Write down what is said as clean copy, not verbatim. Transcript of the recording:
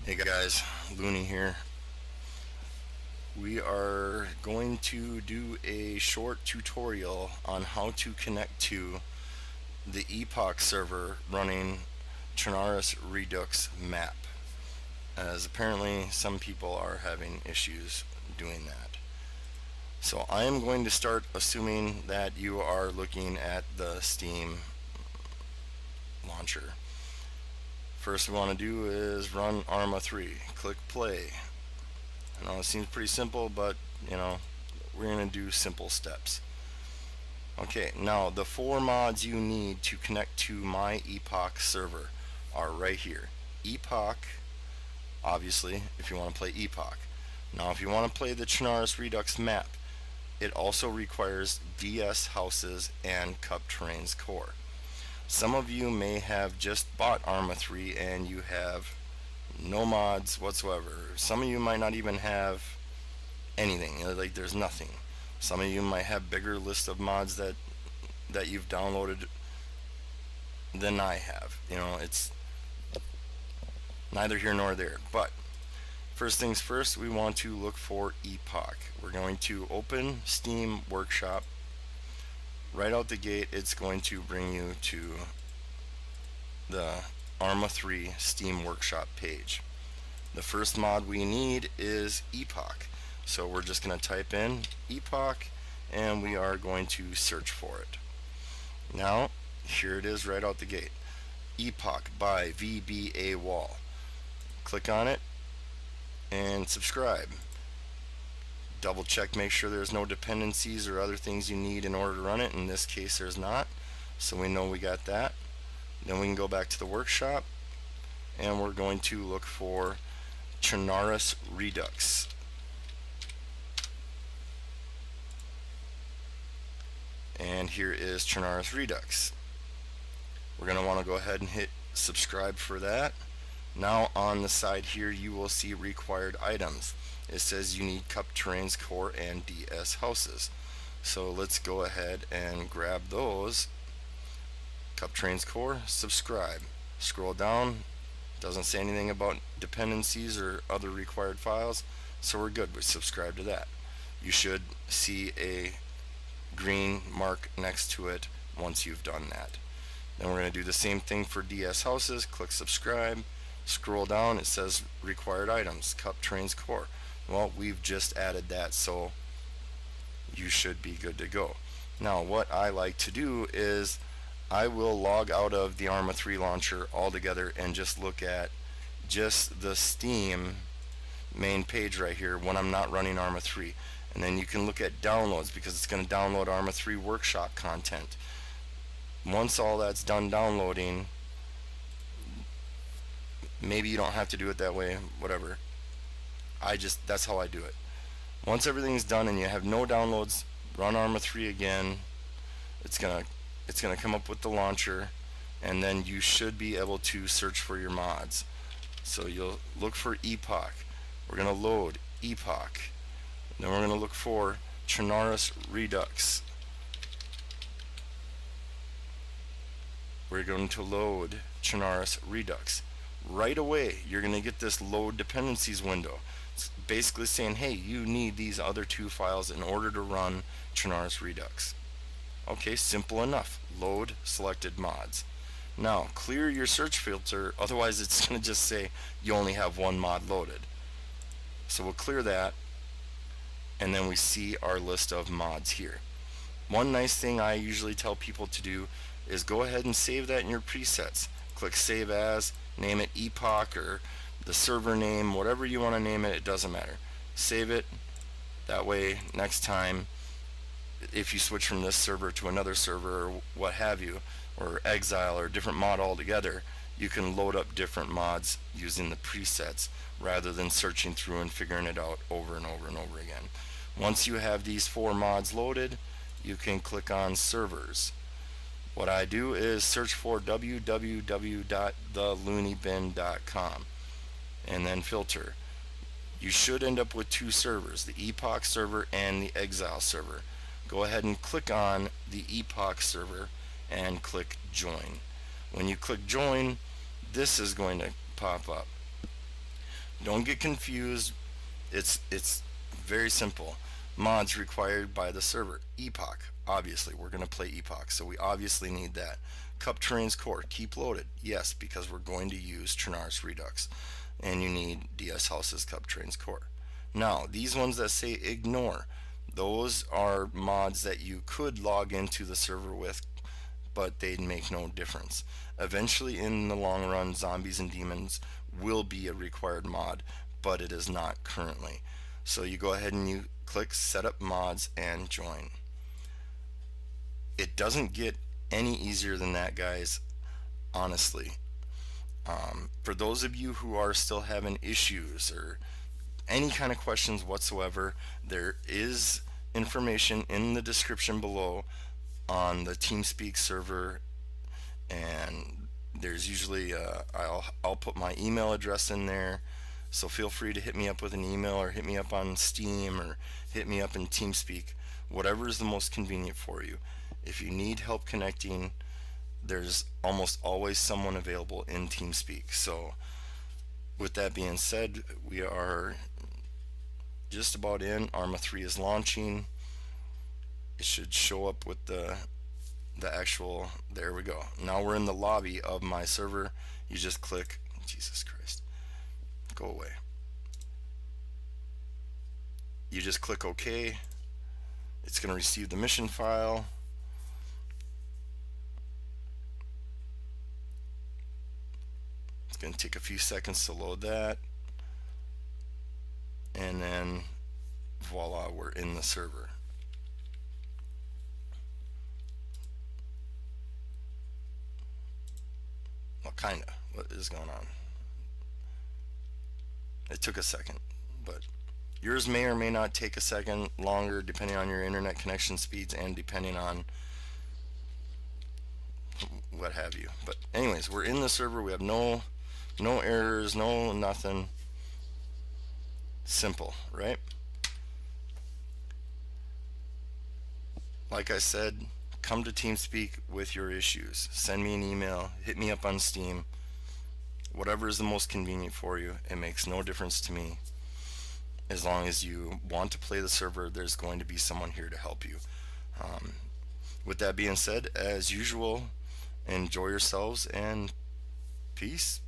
Hey guys, Looney here. We are going to do a short tutorial on how to connect to the Epoch server running chernoRedux map, as apparently some people are having issues doing that. So I am going to start assuming that you are looking at the Steam launcher. First we want to do is run arma 3. Click play. I know it seems pretty simple, but we're going to do simple steps. Okay, now the four mods you need to connect to my Epoch server are right here. Epoch, obviously, if you want to play Epoch. Now, if you want to play the chernoRedux map, it also requires DS houses and cup terrains core. Some of you may have just bought arma 3 and you have no mods whatsoever. Some of you might not even have anything, like there's nothing. Some of you might have bigger list of mods that you've downloaded than I have. It's neither here nor there. But first things first, we want to look for Epoch. We're going to open Steam Workshop. Right out the gate, it's going to bring you to the arma 3 Steam Workshop page. The first mod we need is Epoch. So we're just going to type in Epoch and we are going to search for it. Now, here it is right out the gate. Epoch by VBA Wall. Click on it and subscribe. Double check, make sure there's no dependencies or other things you need in order to run it. In this case, there's not. So we know we got that. Then we can go back to the workshop and we're going to look for chernoRedux. And here is chernoRedux. We're going to want to go ahead and hit subscribe for that. Now on the side here you will see required items. It says you need cup terrains core and DS houses. So let's go ahead and grab those. Cup terrains core, subscribe. Scroll down, doesn't say anything about dependencies or other required files, so we're good. We subscribe to that. You should see a green mark next to it once you've done that. Then we're going to do the same thing for DS houses. Click subscribe, scroll down, it says required items, cup terrains core. Well, we've just added that, so you should be good to go. Now what I like to do is I will log out of the arma 3 launcher altogether and just look at just the Steam main page right here when I'm not running arma 3. And then you can look at downloads because it's going to download arma 3 workshop content. Once all that's done downloading, maybe you don't have to do it that way, whatever. That's how I do it. Once everything's done and you have no downloads, run arma 3 again. It's gonna come up with the launcher, and then you should be able to search for your mods. So you'll look for Epoch. We're gonna load Epoch. Then we're gonna look for chernoRedux. We're going to load chernoRedux. Right away, you're gonna get this load dependencies window. It's basically saying, hey, you need these other two files in order to run chernoRedux. Okay, simple enough. Load selected mods. Now, clear your search filter, otherwise it's going to just say you only have one mod loaded. So we'll clear that, and then we see our list of mods here. One nice thing I usually tell people to do is go ahead and save that in your presets. Click Save As, name it Epoch or the server name, whatever you want to name it, it doesn't matter. Save it. That way, next time, if you switch from this server to another server or what have you, or exile or a different mod altogether, you can load up different mods using the presets rather than searching through and figuring it out over and over and over again. Once you have these four mods loaded, you can click on servers. What I do is search for www.thelooonybin.com and then filter. You should end up with two servers, the Epoch server and the exile server. Go ahead and click on the Epoch server and click join. When you click join, this is going to pop up. Don't get confused. It's very simple. Mods required by the server. Epoch. Obviously, we're going to play Epoch, so we obviously need that. Cup Terrain's core. Keep loaded. Yes, because we're going to use chernoRedux. And you need DS House's Cup Terrain's core. Now, these ones that say ignore, those are mods that you could log into the server with, but they'd make no difference. Eventually, in the long run, zombies and demons will be a required mod, but it is not currently. So you go ahead and you click setup mods and join. It doesn't get any easier than that, guys, honestly. For those of you who are still having issues or any kind of questions whatsoever, there is information in the description below on the TeamSpeak server, and there's usually I'll put my email address in there, so feel free to hit me up with an email or hit me up on Steam or hit me up in TeamSpeak, whatever is the most convenient for you. If you need help connecting, there's almost always someone available in TeamSpeak. So with that being said, we are just about in. Arma 3 is launching. It should show up with the actual, there we go. Now we're in the lobby of my server. You just click, Jesus Christ, go away. You just click OK. It's going to receive the mission file. It's going to take a few seconds to load that. And then voila, we're in the server. Well, kinda. What is going on? It took a second, but yours may or may not take a second longer depending on your internet connection speeds and depending on what have you. But anyways, we're in the server. We have no errors, no nothing. Simple, right? Like I said, come to TeamSpeak with your issues. Send me an email, hit me up on Steam. Whatever is the most convenient for you. It makes no difference to me. As long as you want to play the server, there's going to be someone here to help you. With that being said, as usual, enjoy yourselves and peace.